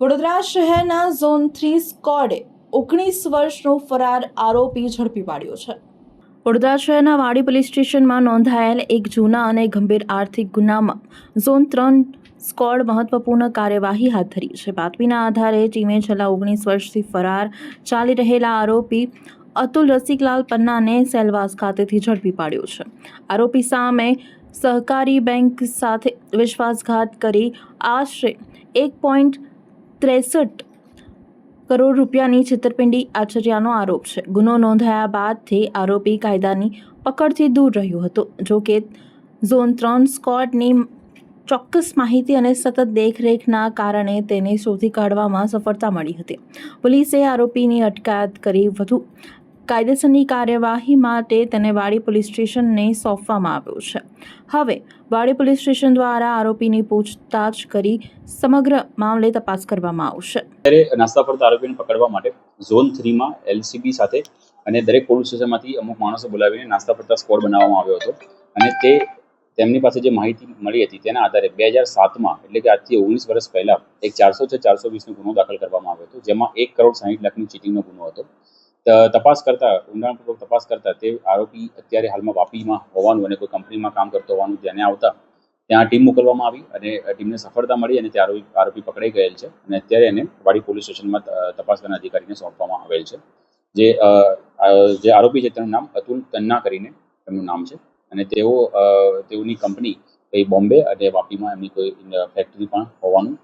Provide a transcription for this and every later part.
વડોદરા શહેરના ઝોન 3 સ્ક્વોડે 19 વર્ષનો ફરાર આરોપી ઝડપી પાડ્યો છે। વડોદરા શહેરના વાડી પોલીસ સ્ટેશનમાં નોંધાયેલ એક જૂના અને ગંભીર આર્થિક ગુનામાં ઝોન 3 સ્ક્વોડ મહત્વપૂર્ણ કાર્યવાહી હાથ ધરી છે। બાતમીના આધારે ટીમે છેલ્લા 19 વર્ષથી ફરાર ચાલી રહેલા આરોપી અતુલ રસિકલાલ પન્નાને સેલવાસ ખાતેથી ઝડપી પાડ્યો છે। આરોપી સામે સહકારી બેંક સાથે વિશ્વાસઘાત કરી આશરે 1.63 કરોડ રૂપિયાની છેતરપિંડી આચર્યાનો આરોપ છે। ગુનો નોંધાયા બાદથી આરોપી કાયદાની પકડથી દૂર રહ્યો હતો। જો કે ઝોન 3 સ્ક્વોડની ચોક્કસ માહિતી અને સતત દેખરેખના કારણે તેને શોધી કાઢવામાં સફળતા મળી હતી। પોલીસે આરોપીની અટકાયત કરી વધુ કાયદેસરની કાર્યવાહી માટે તેને વાડી પોલીસ સ્ટેશનને સોંપવામાં આવ્યો છે। હવે વાડી પોલીસ સ્ટેશન દ્વારા આરોપીની પૂછતાછ કરી સમગ્ર મામલે તપાસ કરવામાં આવશે। ત્યારે નાસ્તા ફરતા આરોપીને પકડવા માટે ઝોન 3 માં એલસીબી સાથે અને દરેક પોલીસ સ્ટેશનમાંથી અમુક માણસો બોલાવીને નાસ્તા ફરતા સ્ક્વોડ બનાવવામાં આવ્યો હતો અને તેમની પાસે જે માહિતી મળી હતી તેના આધારે 2007માં એટલે કે આજથી 19 વર્ષ પહેલા એક 406/420નો ગુનો દાખલ કરવામાં આવ્યો હતો, જેમાં 1,60,00,000ની ચીટિંગનો ગુનો હતો। તપાસ કરતા ઊંડાણપૂર્વક તપાસ કરતા તે આરોપી અત્યારે હાલમાં વાપીમાં હોવાનું અને કોઈ કંપનીમાં કામ કરતો હોવાનું ધ્યાને આવતા ત્યાં ટીમ મોકલવામાં આવી અને ટીમને સફળતા મળી અને તે આરોપી પકડાઈ ગયેલ છે અને અત્યારે એને વાડી પોલીસ સ્ટેશનમાં તપાસ કરનાર અધિકારીને સોંપવામાં આવેલ છે। જે આરોપી છે તેનું નામ અતુલ તન્ના કરીને એમનું નામ છે અને તેઓની કંપની કઈ બોમ્બે અને વાપીમાં એમની કોઈ ફેક્ટરી પણ હોવાનું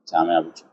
સામે આવ્યું છે।